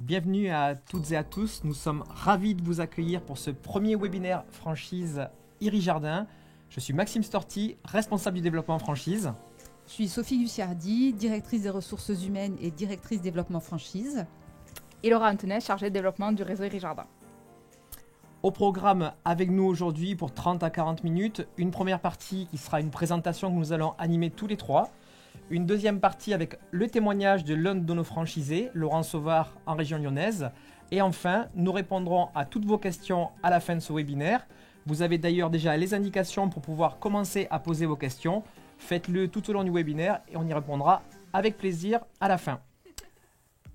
Bienvenue à toutes et à tous. Nous sommes ravis de vous accueillir pour ce premier webinaire franchise Iri Jardin. Je suis Maxime Storti, responsable du développement franchise. Je suis Sophie Luciardi, directrice des ressources humaines et directrice développement franchise. Et Laura Antonet, chargée de développement du réseau Iri Jardin. Au programme avec nous aujourd'hui pour 30 à 40 minutes, une première partie qui sera une présentation que nous allons animer tous les trois. Une deuxième partie avec le témoignage de l'un de nos franchisés, Laurent Sauvard, en région lyonnaise. Et enfin, nous répondrons à toutes vos questions à la fin de ce webinaire. Vous avez d'ailleurs déjà les indications pour pouvoir commencer à poser vos questions. Faites-le tout au long du webinaire et on y répondra avec plaisir à la fin.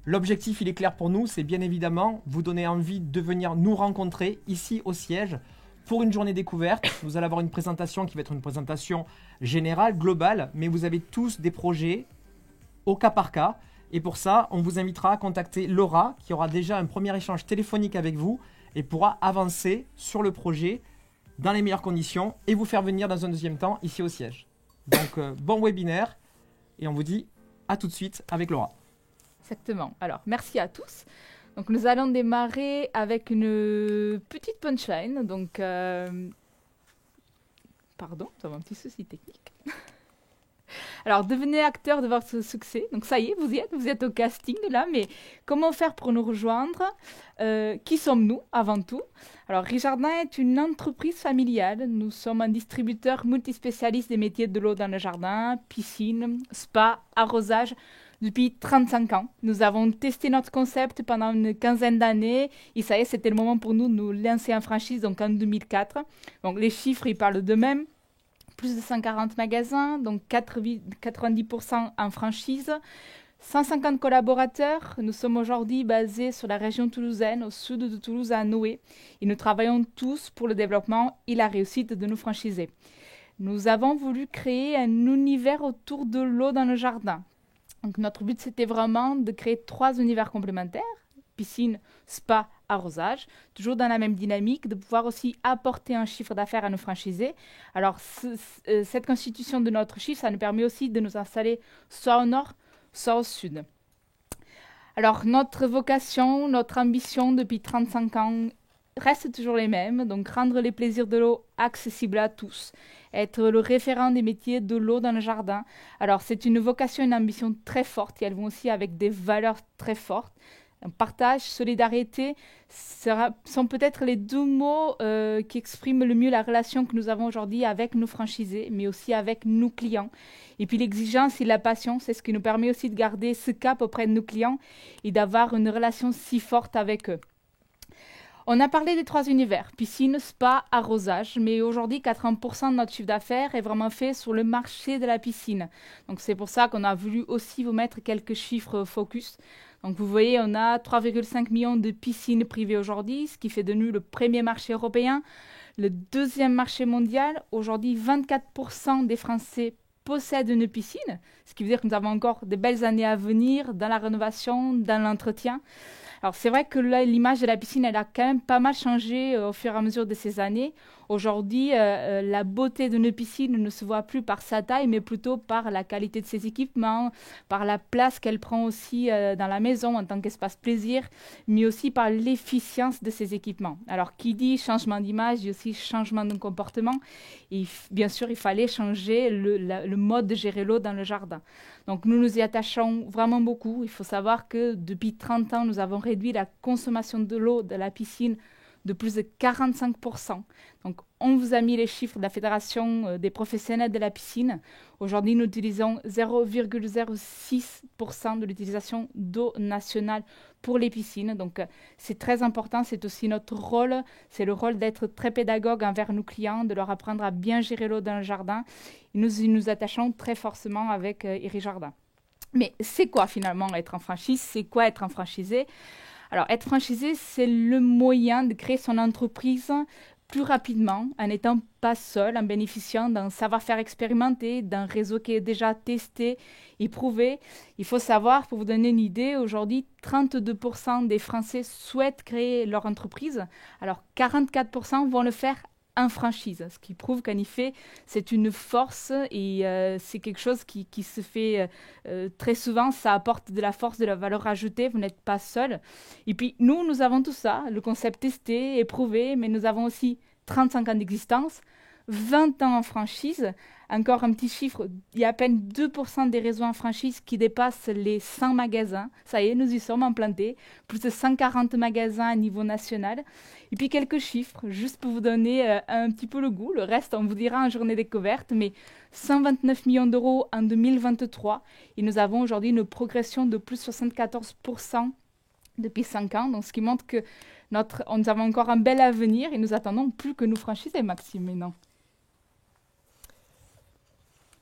L'objectif, il est clair pour nous, c'est bien évidemment vous donner envie de venir nous rencontrer ici au siège pour une journée découverte. Vous allez avoir une présentation qui va être une présentation générale, globale, mais vous avez tous des projets au cas par cas. Et pour ça, on vous invitera à contacter Laura, qui aura déjà un premier échange téléphonique avec vous et pourra avancer sur le projet dans les meilleures conditions et vous faire venir dans un deuxième temps ici au siège. Donc, bon webinaire et on vous dit à tout de suite avec Laura. Exactement. Alors, merci à tous. Donc, nous allons démarrer avec une petite punchline. Donc, pardon, nous avons un petit souci technique. Alors, devenez acteur de votre succès. Donc, ça y est, vous êtes au casting là. Mais comment faire pour nous rejoindre? Qui sommes-nous avant tout? Alors, Iri Jardin est une entreprise familiale. Nous sommes un distributeur multispécialiste des métiers de l'eau dans le jardin, piscine, spa, arrosage. Depuis 35 ans, nous avons testé notre concept pendant une quinzaine d'années et ça y est, c'était le moment pour nous de nous lancer en franchise, donc en 2004. Donc les chiffres, ils parlent d'eux-mêmes. Plus de 140 magasins, donc 90% en franchise. 150 collaborateurs. Nous sommes aujourd'hui basés sur la région toulousaine, au sud de Toulouse, à Noé. Et nous travaillons tous pour le développement et la réussite de nos franchisés. Nous avons voulu créer un univers autour de l'eau dans le jardin. Donc notre but, c'était vraiment de créer 3 univers complémentaires, piscine, spa, arrosage, toujours dans la même dynamique, de pouvoir aussi apporter un chiffre d'affaires à nos franchisés. Alors cette constitution de notre chiffre, ça nous permet aussi de nous installer soit au nord, soit au sud. Alors notre vocation, notre ambition depuis 35 ans reste toujours les mêmes, donc rendre les plaisirs de l'eau accessibles à tous, être le référent des métiers de l'eau dans le jardin. Alors c'est une vocation et une ambition très forte et elles vont aussi avec des valeurs très fortes. Un partage, solidarité sont peut-être les 2 mots qui expriment le mieux la relation que nous avons aujourd'hui avec nos franchisés, mais aussi avec nos clients. Et puis l'exigence et la passion, c'est ce qui nous permet aussi de garder ce cap auprès de nos clients et d'avoir une relation si forte avec eux. On a parlé des 3 univers, piscine, spa, arrosage, mais aujourd'hui 80% de notre chiffre d'affaires est vraiment fait sur le marché de la piscine. Donc c'est pour ça qu'on a voulu aussi vous mettre quelques chiffres focus. Donc vous voyez, on a 3,5 millions de piscines privées aujourd'hui, ce qui fait de nous le premier marché européen, le 2e marché mondial. Aujourd'hui, 24% des Français possèdent une piscine, ce qui veut dire que nous avons encore des belles années à venir dans la rénovation, dans l'entretien. Alors c'est vrai que là, l'image de la piscine, elle a quand même pas mal changé au fur et à mesure de ces années. Aujourd'hui, la beauté d'une piscine ne se voit plus par sa taille, mais plutôt par la qualité de ses équipements, par la place qu'elle prend aussi dans la maison en tant qu'espace plaisir, mais aussi par l'efficience de ses équipements. Alors qui dit changement d'image, dit aussi changement de comportement. Et bien sûr, il fallait changer le mode de gérer l'eau dans le jardin. Donc nous nous y attachons vraiment beaucoup. Il faut savoir que depuis 30 ans, nous avons réduit la consommation de l'eau de la piscine de plus de 45%. Donc, on vous a mis les chiffres de la Fédération des professionnels de la piscine. Aujourd'hui, nous utilisons 0,06% de l'utilisation d'eau nationale pour les piscines. Donc, c'est très important. C'est aussi notre rôle. C'est le rôle d'être très pédagogue envers nos clients, de leur apprendre à bien gérer l'eau dans le jardin. Et nous attachons très fortement avec Iri Jardin. Mais c'est quoi finalement être en franchise? C'est quoi être un franchisé? Alors, être franchisé, c'est le moyen de créer son entreprise plus rapidement, en n'étant pas seul, en bénéficiant d'un savoir-faire expérimenté, d'un réseau qui est déjà testé, éprouvé. Il faut savoir, pour vous donner une idée, aujourd'hui, 32% des Français souhaitent créer leur entreprise. Alors, 44% vont le faire en franchise, ce qui prouve qu'en effet, c'est une force et c'est quelque chose qui se fait très souvent. Ça apporte de la force, de la valeur ajoutée. Vous n'êtes pas seul. Et puis, nous avons tout ça, le concept testé, éprouvé, mais nous avons aussi 35 ans d'existence, 20 ans en franchise. Encore un petit chiffre, il y a à peine 2% des réseaux en franchise qui dépassent les 100 magasins. Ça y est, nous y sommes implantés. Plus de 140 magasins à niveau national. Et puis quelques chiffres, juste pour vous donner un petit peu le goût. Le reste, on vous dira en journée découverte. Mais 129 millions d'euros en 2023. Et nous avons aujourd'hui une progression de plus de 74% depuis 5 ans. Donc, ce qui montre que nous avons encore un bel avenir et nous attendons plus que nous franchisés, Maxime, maintenant.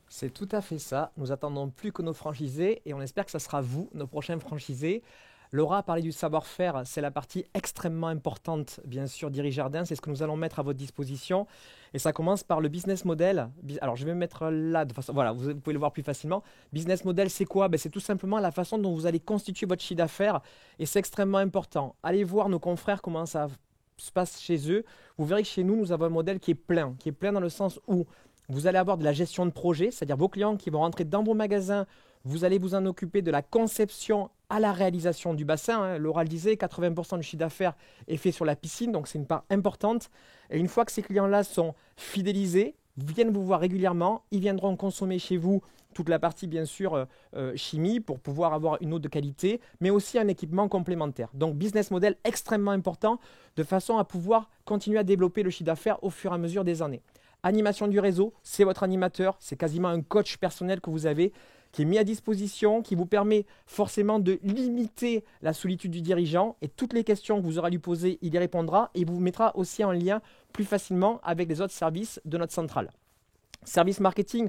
C'est tout à fait ça. Nous attendons plus que nos franchisés et on espère que ça sera vous, nos prochains franchisés. Laura a parlé du savoir-faire, c'est la partie extrêmement importante, bien sûr, d'Iri-Jardin. C'est ce que nous allons mettre à votre disposition. Et ça commence par le business model. Alors, je vais me mettre là, de façon, voilà, vous pouvez le voir plus facilement. Business model, c'est quoi? C'est tout simplement la façon dont vous allez constituer votre chiffre d'affaires. Et c'est extrêmement important. Allez voir nos confrères comment ça se passe chez eux. Vous verrez que chez nous, nous avons un modèle qui est plein dans le sens où vous allez avoir de la gestion de projet, c'est-à-dire vos clients qui vont rentrer dans vos magasins, vous allez vous en occuper de la conception à la réalisation du bassin. Laura le disait, 80% du chiffre d'affaires est fait sur la piscine, donc c'est une part importante. Et une fois que ces clients-là sont fidélisés, viennent vous voir régulièrement, ils viendront consommer chez vous toute la partie bien sûr chimie pour pouvoir avoir une eau de qualité, mais aussi un équipement complémentaire. Donc business model extrêmement important de façon à pouvoir continuer à développer le chiffre d'affaires au fur et à mesure des années. Animation du réseau, c'est votre animateur, c'est quasiment un coach personnel que vous avez qui est mis à disposition, qui vous permet forcément de limiter la solitude du dirigeant et toutes les questions que vous aurez à lui poser, il y répondra et vous mettra aussi en lien plus facilement avec les autres services de notre centrale. Service marketing,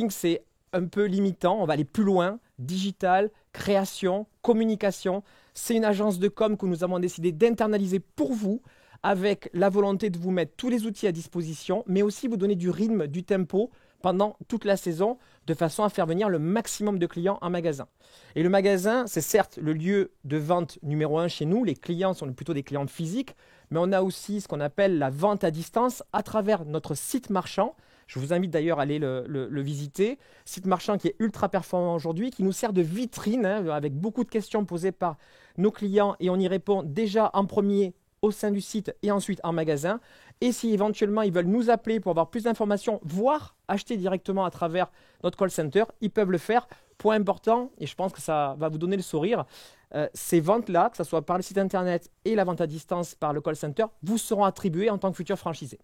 c'est un peu limitant, on va aller plus loin, digital, création, communication. C'est une agence de com que nous avons décidé d'internaliser pour vous, avec la volonté de vous mettre tous les outils à disposition, mais aussi vous donner du rythme, du tempo pendant toute la saison, de façon à faire venir le maximum de clients en magasin. Et le magasin, c'est certes le lieu de vente numéro 1 chez nous, les clients sont plutôt des clients physiques, mais on a aussi ce qu'on appelle la vente à distance à travers notre site marchand. Je vous invite d'ailleurs à aller le visiter. Site marchand qui est ultra performant aujourd'hui, qui nous sert de vitrine, avec beaucoup de questions posées par nos clients et on y répond déjà en premier au sein du site et ensuite en magasin. Et si éventuellement ils veulent nous appeler pour avoir plus d'informations, voire acheter directement à travers notre call center, ils peuvent le faire. Point important, et je pense que ça va vous donner le sourire, ces ventes-là, que ce soit par le site internet et la vente à distance par le call center, vous seront attribuées en tant que futur franchisé.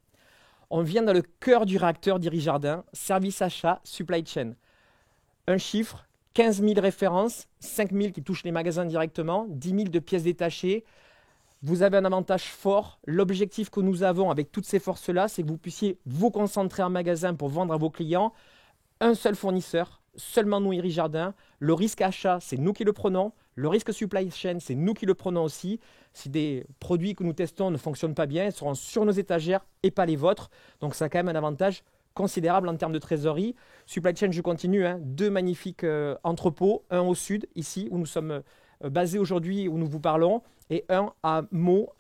On vient dans le cœur du réacteur d'Iri-Jardin, service achat, supply chain. Un chiffre, 15 000 références, 5 000 qui touchent les magasins directement, 10 000 de pièces détachées. Vous avez un avantage fort. L'objectif que nous avons avec toutes ces forces-là, c'est que vous puissiez vous concentrer en magasin pour vendre à vos clients. Un seul fournisseur, seulement nous, Iri-Jardin. Le risque achat, c'est nous qui le prenons. Le risque supply chain, c'est nous qui le prenons aussi. Si des produits que nous testons ne fonctionnent pas bien, ils seront sur nos étagères et pas les vôtres. Donc ça a quand même un avantage considérable en termes de trésorerie. Supply chain, je continue. 2 magnifiques entrepôts. Un au sud, ici, où nous sommes basés aujourd'hui, où nous vous parlons. Et un à Meaux,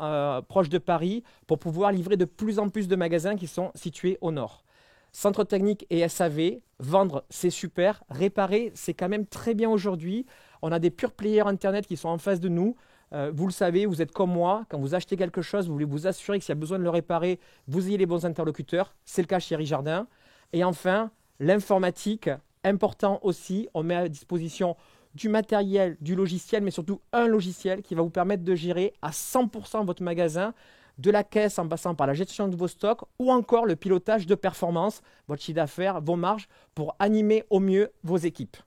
proche de Paris, pour pouvoir livrer de plus en plus de magasins qui sont situés au nord. Centre technique et SAV, vendre c'est super, réparer c'est quand même très bien aujourd'hui. On a des pure players internet qui sont en face de nous. Vous le savez, vous êtes comme moi, quand vous achetez quelque chose, vous voulez vous assurer que s'il y a besoin de le réparer, vous ayez les bons interlocuteurs. C'est le cas chez Iri-Jardin. Et enfin, l'informatique, important aussi, on met à disposition du matériel, du logiciel, mais surtout un logiciel qui va vous permettre de gérer à 100% votre magasin, de la caisse en passant par la gestion de vos stocks ou encore le pilotage de performance, votre chiffre d'affaires, vos marges, pour animer au mieux vos équipes.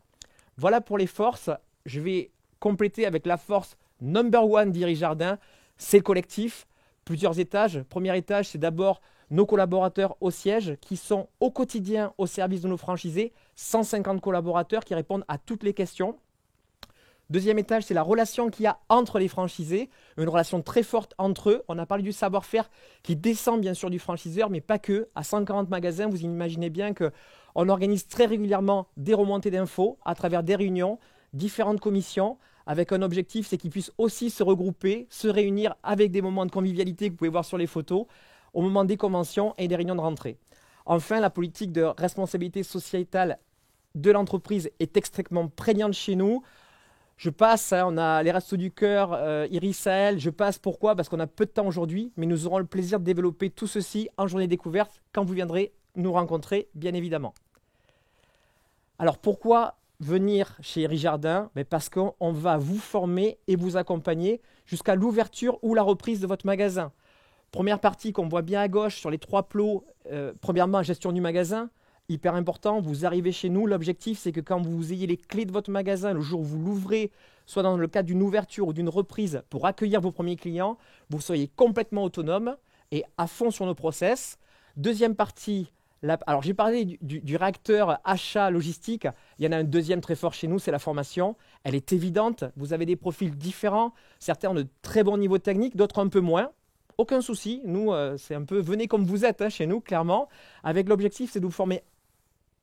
Voilà pour les forces. Je vais compléter avec la force number 1 d'Iri-Jardin, c'est le collectif. Plusieurs étages. Premier étage, c'est d'abord nos collaborateurs au siège qui sont au quotidien au service de nos franchisés, 150 collaborateurs qui répondent à toutes les questions. Deuxième étage, c'est la relation qu'il y a entre les franchisés, une relation très forte entre eux. On a parlé du savoir-faire qui descend bien sûr du franchiseur, mais pas que. À 140 magasins, vous imaginez bien qu'on organise très régulièrement des remontées d'infos à travers des réunions, différentes commissions, avec un objectif, c'est qu'ils puissent aussi se regrouper, se réunir avec des moments de convivialité que vous pouvez voir sur les photos. au moment des conventions et des réunions de rentrée. Enfin, la politique de responsabilité sociétale de l'entreprise est extrêmement prégnante chez nous. Je passe, on a les Restos du Cœur, Iris Sahel, je passe pourquoi? Parce qu'on a peu de temps aujourd'hui, mais nous aurons le plaisir de développer tout ceci en journée découverte quand vous viendrez nous rencontrer, bien évidemment. Alors pourquoi venir chez Iris Jardin? Parce qu'on va vous former et vous accompagner jusqu'à l'ouverture ou la reprise de votre magasin. Première partie qu'on voit bien à gauche sur les 3 plots, premièrement, gestion du magasin. Hyper important, vous arrivez chez nous, l'objectif c'est que quand vous ayez les clés de votre magasin, le jour où vous l'ouvrez, soit dans le cadre d'une ouverture ou d'une reprise pour accueillir vos premiers clients, vous soyez complètement autonome et à fond sur nos process. Deuxième partie, alors j'ai parlé du réacteur achat logistique, il y en a un deuxième très fort chez nous, c'est la formation. Elle est évidente, vous avez des profils différents, certains ont de très bons niveaux techniques, d'autres un peu moins. Aucun souci, nous c'est un peu venez comme vous êtes chez nous, clairement, avec l'objectif c'est de vous former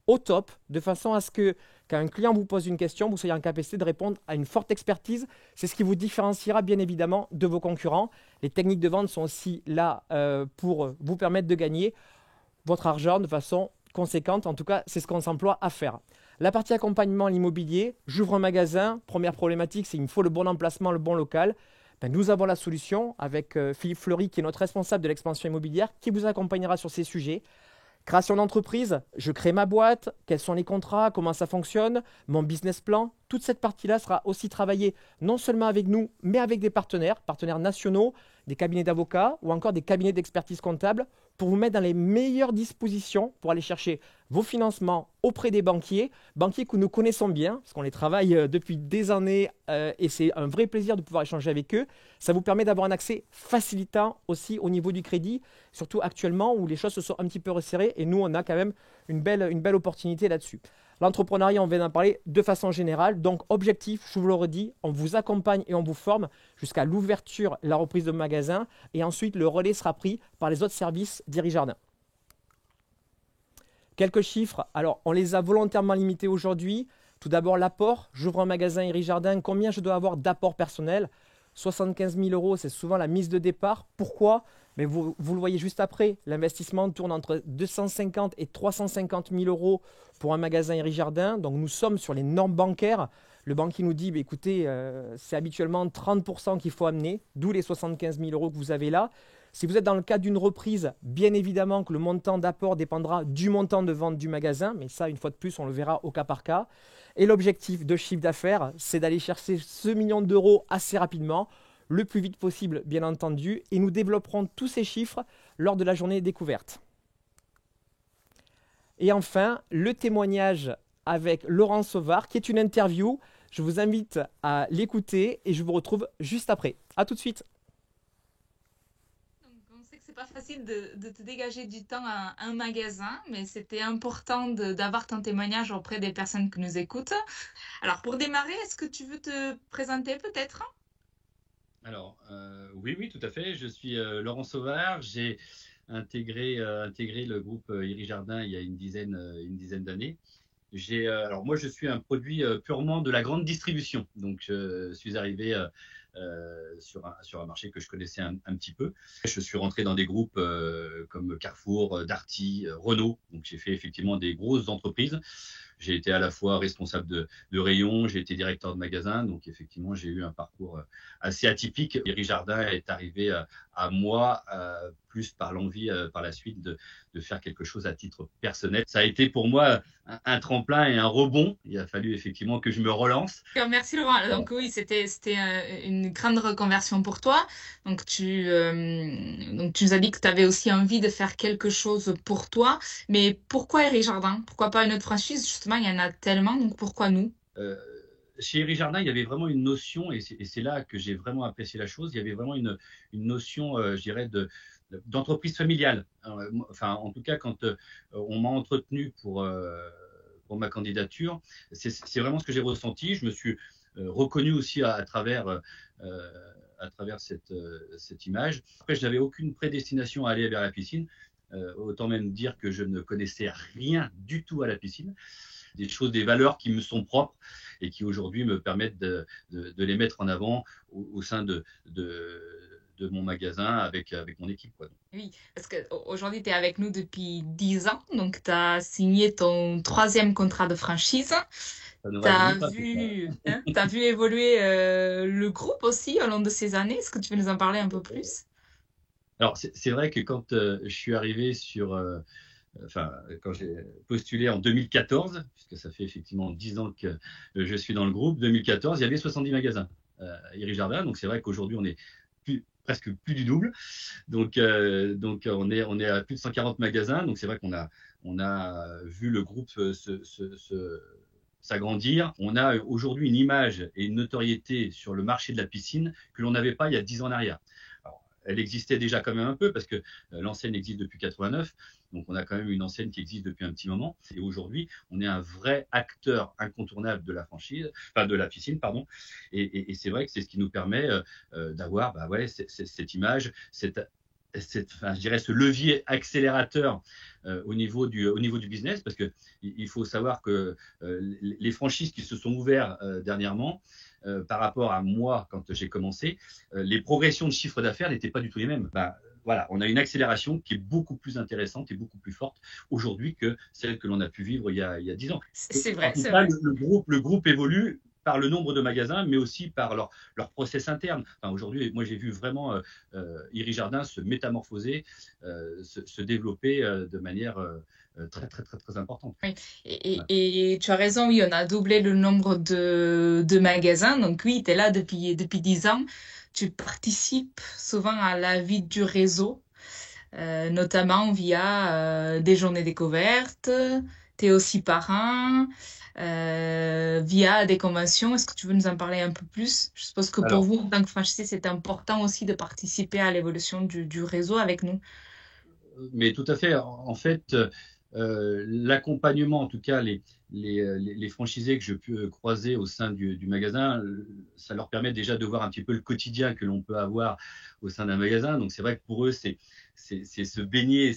au top, de façon à ce que quand un client vous pose une question, vous soyez en capacité de répondre à une forte expertise. C'est ce qui vous différenciera bien évidemment de vos concurrents. Les techniques de vente sont aussi là pour vous permettre de gagner votre argent de façon conséquente. En tout cas, c'est ce qu'on s'emploie à faire. La partie accompagnement à l'immobilier, j'ouvre un magasin. Première problématique, c'est qu'il me faut le bon emplacement, le bon local. Nous avons la solution avec Philippe Fleury, qui est notre responsable de l'expansion immobilière, qui vous accompagnera sur ces sujets. Création d'entreprise, je crée ma boîte, quels sont les contrats, comment ça fonctionne, mon business plan. Toute cette partie-là sera aussi travaillée non seulement avec nous, mais avec des partenaires nationaux, des cabinets d'avocats ou encore des cabinets d'expertise comptable pour vous mettre dans les meilleures dispositions pour aller chercher vos financements auprès des banquiers que nous connaissons bien, parce qu'on les travaille depuis des années et c'est un vrai plaisir de pouvoir échanger avec eux. Ça vous permet d'avoir un accès facilitant aussi au niveau du crédit, surtout actuellement où les choses se sont un petit peu resserrées et nous, on a quand même une belle opportunité là-dessus. L'entrepreneuriat, on vient d'en parler de façon générale. Donc, objectif, je vous le redis, on vous accompagne et on vous forme jusqu'à l'ouverture, la reprise de magasin. Et ensuite, le relais sera pris par les autres services d'Iris Jardin. Quelques chiffres. Alors, on les a volontairement limités aujourd'hui. Tout d'abord, l'apport. J'ouvre un magasin Iris Jardin. Combien je dois avoir d'apport personnel? 75 000 euros, c'est souvent la mise de départ. Pourquoi? Mais vous le voyez juste après, l'investissement tourne entre 250 et 350 000 euros pour un magasin Iris Jardin. Donc nous sommes sur les normes bancaires. Le banquier nous dit, écoutez, c'est habituellement 30% qu'il faut amener, d'où les 75 000 euros que vous avez là. Si vous êtes dans le cadre d'une reprise, bien évidemment que le montant d'apport dépendra du montant de vente du magasin, mais ça, une fois de plus, on le verra au cas par cas. Et l'objectif de chiffre d'affaires, c'est d'aller chercher ce million d'euros assez rapidement, le plus vite possible, bien entendu, et nous développerons tous ces chiffres lors de la journée découverte. Et enfin, le témoignage avec Laurent Sauvard, qui est une interview. Je vous invite à l'écouter et je vous retrouve juste après. À tout de suite. On sait que c'est pas facile de te dégager du temps à un magasin, mais c'était important d'avoir ton témoignage auprès des personnes qui nous écoutent. Alors, pour démarrer, est-ce que tu veux te présenter peut-être? Alors, oui, tout à fait. Je suis Laurent Sauvard. J'ai intégré le groupe Iris Jardin il y a une dizaine d'années. Alors moi, je suis un produit purement de la grande distribution. Donc, je suis arrivé sur un marché que je connaissais un petit peu. Je suis rentré dans des groupes comme Carrefour, Darty, Renault. Donc, j'ai fait effectivement des grosses entreprises. J'ai été à la fois responsable de rayon, j'ai été directeur de magasin, donc effectivement j'ai eu un parcours assez atypique. Iris Jardin est arrivé à moi plus par l'envie par la suite de faire quelque chose à titre personnel. Ça a été pour moi un tremplin et un rebond. Il a fallu effectivement que je me relance. Merci Laurent. Donc oui, c'était une grande reconversion pour toi. Donc tu nous as dit que tu avais aussi envie de faire quelque chose pour toi. Mais pourquoi Iris Jardin? Pourquoi pas une autre franchise? Justement, il y en a tellement, donc pourquoi nous? Chez Iris Jardin, il y avait vraiment une notion, et c'est là que j'ai vraiment apprécié la chose, il y avait vraiment une notion, je dirais, d'entreprise familiale. Enfin, en tout cas, quand on m'a entretenu pour ma candidature, c'est vraiment ce que j'ai ressenti. Je me suis reconnu aussi à travers cette image. Après, je n'avais aucune prédestination à aller vers la piscine. Autant même dire que je ne connaissais rien du tout à la piscine. Des valeurs qui me sont propres et qui aujourd'hui me permettent de les mettre en avant au sein de de mon magasin avec mon équipe, quoi. Oui, parce qu'aujourd'hui, tu es avec nous depuis 10 ans, donc tu as signé ton 3e contrat de franchise. Ça ne Tu as rajeunit pas tout ça. vu, t'as vu évoluer le groupe aussi au long de ces années. Est-ce que tu peux nous en parler un peu plus? Alors, c'est vrai que quand je suis arrivé enfin, quand j'ai postulé en 2014, puisque ça fait effectivement 10 ans que je suis dans le groupe, 2014, il y avait 70 magasins Iri Jardin. Donc, c'est vrai qu'aujourd'hui, on est presque plus du double. Donc on est à plus de 140 magasins. Donc, c'est vrai on a vu le groupe s'agrandir. On a aujourd'hui une image et une notoriété sur le marché de la piscine que l'on n'avait pas il y a 10 ans en arrière. Alors, elle existait déjà quand même un peu parce que l'enseigne existe depuis 89. Donc, on a quand même une enseigne qui existe depuis un petit moment. Et aujourd'hui, on est un vrai acteur incontournable de la franchise, enfin de la piscine, pardon. Et c'est vrai que c'est ce qui nous permet d'avoir cette image, enfin, je dirais ce levier accélérateur au niveau du business, parce que il faut savoir que les franchises qui se sont ouvertes dernièrement, par rapport à moi quand j'ai commencé, les progressions de chiffre d'affaires n'étaient pas du tout les mêmes. Voilà, on a une accélération qui est beaucoup plus intéressante et beaucoup plus forte aujourd'hui que celle que l'on a pu vivre il y a 10 ans. C'est vrai, En tout c'est cas, vrai. le groupe évolue par le nombre de magasins, mais aussi par leur process interne. Enfin, aujourd'hui, moi, j'ai vu vraiment Iri Jardin se métamorphoser, se développer de manière très, très, très, très importante. Oui. Et tu as raison, oui, on a doublé le nombre de magasins. Donc oui, tu es là depuis 10 ans. Tu participes souvent à la vie du réseau, notamment via des journées découvertes. Tu es aussi parrain, via des conventions. Est-ce que tu veux nous en parler un peu plus? Je suppose que pour Alors, vous, en tant que franchisé, c'est important aussi de participer à l'évolution du réseau avec nous. mais tout à fait. En fait, l'accompagnement, en tout cas, les franchisés que je peux croiser au sein du magasin, ça leur permet déjà de voir un petit peu le quotidien que l'on peut avoir au sein d'un magasin. Donc, c'est vrai que pour eux, c'est se baigner,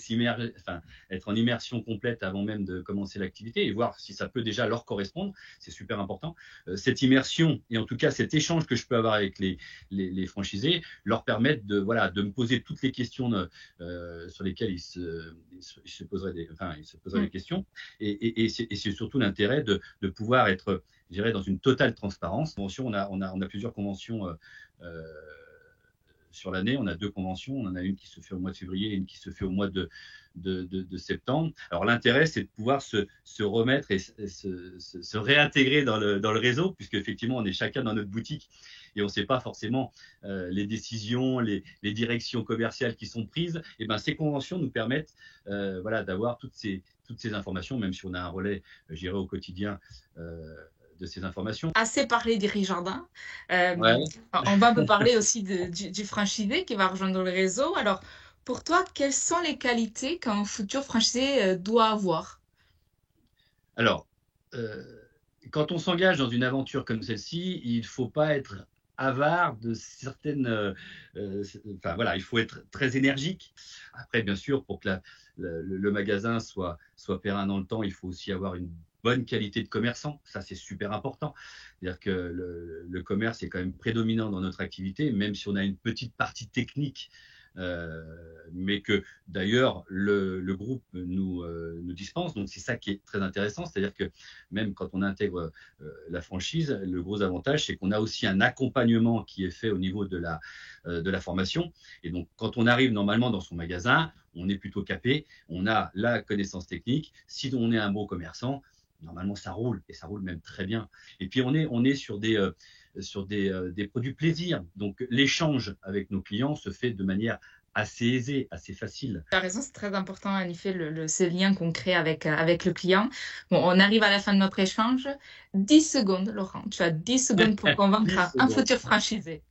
enfin, être en immersion complète avant même de commencer l'activité et voir si ça peut déjà leur correspondre. C'est super important. Cette immersion et en tout cas cet échange que je peux avoir avec les franchisés leur permettent de me poser toutes les questions sur lesquelles ils se poseraient des questions. Et c'est surtout l'intérêt de pouvoir être, je dirais, dans une totale transparence. On a plusieurs conventions sur l'année. On a 2 conventions. On en a une qui se fait au mois de février et une qui se fait au mois de septembre. Alors, l'intérêt, c'est de pouvoir se remettre et se réintégrer dans le réseau, puisque effectivement, on est chacun dans notre boutique et on ne sait pas forcément les décisions, les directions commerciales qui sont prises. Et ben, ces conventions nous permettent d'avoir toutes ces informations, même si on a un relais, je dirais, au quotidien de ces informations. Assez parlé d'Iri Jardin. Ouais. On va un peu parler aussi du franchisé qui va rejoindre le réseau. Alors, pour toi, quelles sont les qualités qu'un futur franchisé doit avoir? Alors, quand on s'engage dans une aventure comme celle-ci, il ne faut pas être avare de certaines. Enfin voilà, il faut être très énergique. Après, bien sûr, pour que le magasin soit pérenne dans le temps, il faut aussi avoir une bonne qualité de commerçant. Ça, c'est super important. C'est-à-dire que le commerce est quand même prédominant dans notre activité, même si on a une petite partie technique. Mais que d'ailleurs le groupe nous dispense. Donc c'est ça qui est très intéressant, c'est-à-dire que même quand on intègre la franchise, le gros avantage c'est qu'on a aussi un accompagnement qui est fait au niveau de la formation. Et donc quand on arrive normalement dans son magasin, on est plutôt capé, on a la connaissance technique. Si on est un bon commerçant, normalement ça roule, et ça roule même très bien. Et puis on est sur des produits plaisir. Donc l'échange avec nos clients se fait de manière assez aisée, assez facile. Tu as raison, c'est très important en effet ce lien qu'on crée avec le client. Bon, on arrive à la fin de notre échange. 10 secondes, Laurent. Tu as 10 secondes pour convaincre un futur franchisé.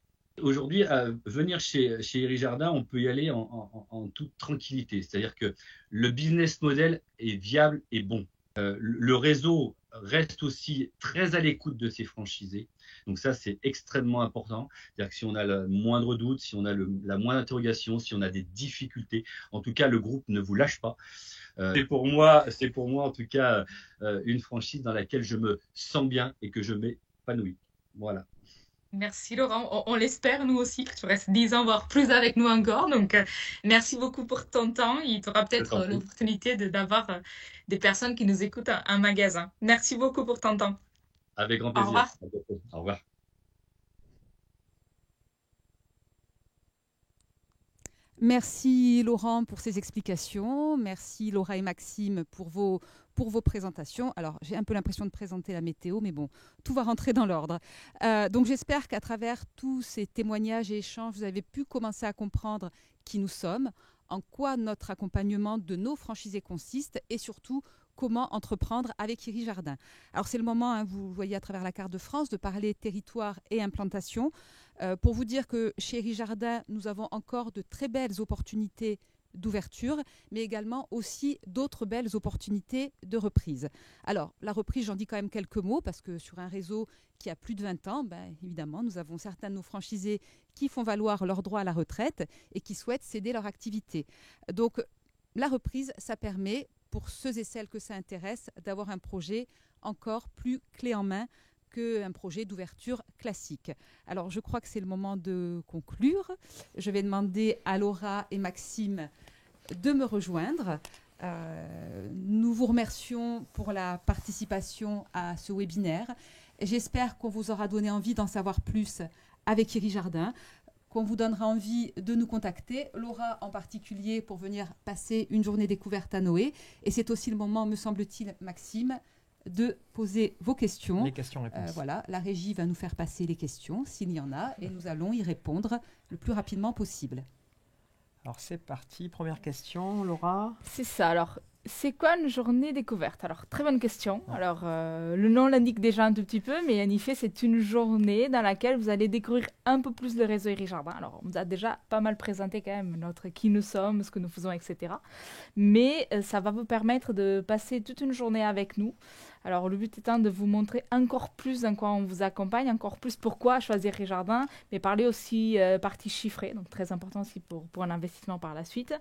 Aujourd'hui, venir chez Iri Jardin, on peut y aller en toute tranquillité. C'est-à-dire que le business model est viable et bon. Le réseau reste aussi très à l'écoute de ses franchisés. Donc ça, c'est extrêmement important. C'est-à-dire que si on a le moindre doute, si on a la moindre interrogation, si on a des difficultés, en tout cas, le groupe ne vous lâche pas. C'est pour moi en tout cas une franchise dans laquelle je me sens bien et que je m'épanouis. Voilà. Merci Laurent, on l'espère nous aussi que tu restes 10 ans, voire plus avec nous encore. Donc merci beaucoup pour ton temps. Il y aura Je peut-être t'en prie. l'opportunité d'avoir des personnes qui nous écoutent à un magasin. Merci beaucoup pour ton temps. Avec grand Au plaisir. revoir. À bientôt. Au revoir. Merci Laurent pour ces explications. Merci Laura et Maxime pour vos présentations. Alors, j'ai un peu l'impression de présenter la météo, mais bon, tout va rentrer dans l'ordre. Donc, j'espère qu'à travers tous ces témoignages et échanges, vous avez pu commencer à comprendre qui nous sommes, en quoi notre accompagnement de nos franchisés consiste et surtout comment entreprendre avec Iri Jardin. Alors, c'est le moment, hein, vous voyez à travers la carte de France, de parler territoire et implantation. Pour vous dire que chez Iri Jardin, nous avons encore de très belles opportunités d'ouverture, mais également aussi d'autres belles opportunités de reprise. Alors, la reprise, j'en dis quand même quelques mots, parce que sur un réseau qui a plus de 20 ans, évidemment, nous avons certains de nos franchisés qui font valoir leur droit à la retraite et qui souhaitent céder leur activité. Donc, la reprise, ça permet, pour ceux et celles que ça intéresse, d'avoir un projet encore plus clé en main qu'un projet d'ouverture classique. Alors, je crois que c'est le moment de conclure. Je vais demander à Laura et Maxime de me rejoindre. Nous vous remercions pour la participation à ce webinaire. J'espère qu'on vous aura donné envie d'en savoir plus avec Iri Jardin, qu'on vous donnera envie de nous contacter, Laura en particulier, pour venir passer une journée découverte à Noé. Et c'est aussi le moment, me semble-t-il, Maxime, de poser vos questions. Les questions-réponses. Voilà, la régie va nous faire passer les questions, s'il y en a, et nous allons y répondre le plus rapidement possible. Alors c'est parti, première question, Laura. C'est ça. Alors, c'est quoi une journée découverte? Alors, très bonne question. Alors, le nom l'indique déjà un tout petit peu, mais en effet, c'est une journée dans laquelle vous allez découvrir un peu plus le réseau Iri Jardin. Alors, on vous a déjà pas mal présenté quand même notre qui nous sommes, ce que nous faisons, etc. Mais ça va vous permettre de passer toute une journée avec nous. Alors, le but étant de vous montrer encore plus en quoi on vous accompagne, encore plus pourquoi choisir Iri Jardin, mais parler aussi partie chiffrée, donc très important aussi pour un investissement par la suite.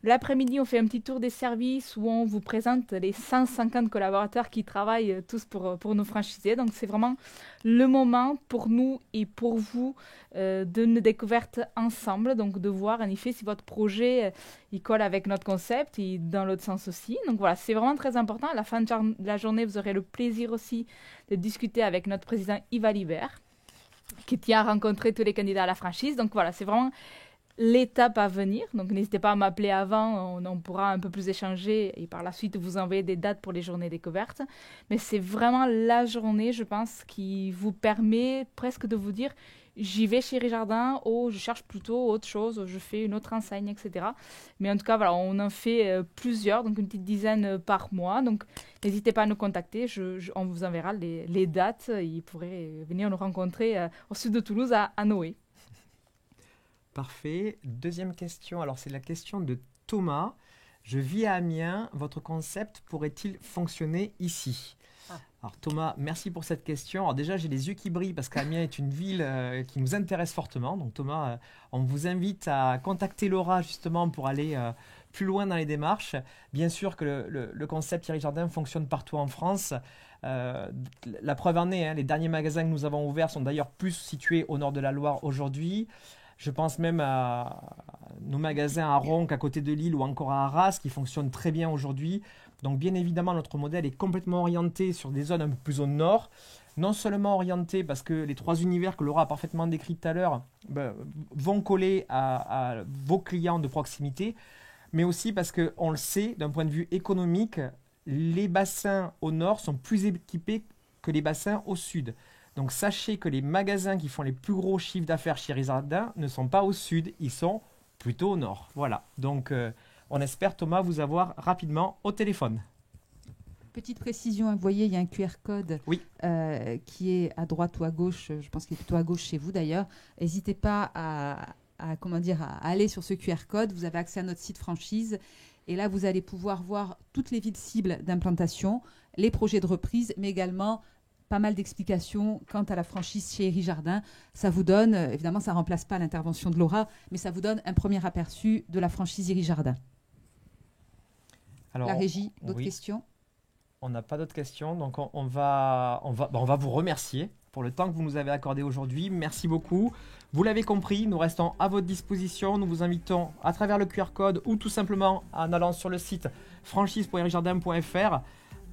L'après-midi, on fait un petit tour des services où on vous présente les 150 collaborateurs qui travaillent tous pour nos franchisés. Donc, c'est vraiment le moment pour nous et pour vous d'une découverte ensemble. Donc, de voir en effet si votre projet il colle avec notre concept et dans l'autre sens aussi. Donc, voilà, c'est vraiment très important. À la fin de la journée, vous aurez le plaisir aussi de discuter avec notre président Yves Alibert, qui tient à rencontrer tous les candidats à la franchise. Donc, voilà, c'est vraiment l'étape à venir. Donc, n'hésitez pas à m'appeler avant, on pourra un peu plus échanger et par la suite vous envoyer des dates pour les journées découvertes. Mais c'est vraiment la journée, je pense, qui vous permet presque de vous dire j'y vais chez Iri Jardin, je cherche plutôt autre chose, je fais une autre enseigne, etc. Mais en tout cas, voilà, on en fait plusieurs, donc une petite dizaine par mois. Donc, n'hésitez pas à nous contacter, on vous enverra les dates. Ils pourraient venir nous rencontrer au sud de Toulouse à Noé. Parfait. Deuxième question, alors c'est la question de Thomas. Je vis à Amiens, votre concept pourrait-il fonctionner ici? Alors Thomas, merci pour cette question. Alors déjà, j'ai les yeux qui brillent parce qu'Amiens est une ville qui nous intéresse fortement. Donc Thomas, on vous invite à contacter Laura justement pour aller plus loin dans les démarches. Bien sûr que le concept Iri Jardin fonctionne partout en France. La preuve en est, les derniers magasins que nous avons ouverts sont d'ailleurs plus situés au nord de la Loire aujourd'hui. Je pense même à nos magasins à Ronques, à côté de Lille ou encore à Arras, qui fonctionnent très bien aujourd'hui. Donc bien évidemment, notre modèle est complètement orienté sur des zones un peu plus au nord. Non seulement orienté parce que les trois univers que Laura a parfaitement décrits tout à l'heure vont coller à vos clients de proximité, mais aussi parce qu'on le sait, d'un point de vue économique, les bassins au nord sont plus équipés que les bassins au sud. Donc sachez que les magasins qui font les plus gros chiffres d'affaires chez Iri Jardin ne sont pas au sud, ils sont plutôt au nord. Voilà, donc on espère Thomas vous avoir rapidement au téléphone. Petite précision, vous voyez, il y a un QR code oui. Qui est à droite ou à gauche, je pense qu'il est plutôt à gauche chez vous d'ailleurs. N'hésitez pas à aller sur ce QR code, vous avez accès à notre site franchise et là vous allez pouvoir voir toutes les villes cibles d'implantation, les projets de reprise, mais également pas mal d'explications quant à la franchise chez Iri Jardin. Ça vous donne, évidemment, ça ne remplace pas l'intervention de Laura, mais ça vous donne un premier aperçu de la franchise Iri Jardin. Alors, la régie, d'autres questions? On n'a pas d'autres questions, donc on va vous remercier pour le temps que vous nous avez accordé aujourd'hui. Merci beaucoup. Vous l'avez compris, nous restons à votre disposition. Nous vous invitons à travers le QR code ou tout simplement en allant sur le site franchise.irijardin.fr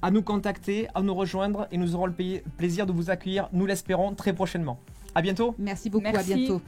à nous contacter, à nous rejoindre et nous aurons le plaisir de vous accueillir, nous l'espérons, très prochainement. À bientôt. Merci beaucoup, Merci. à bientôt.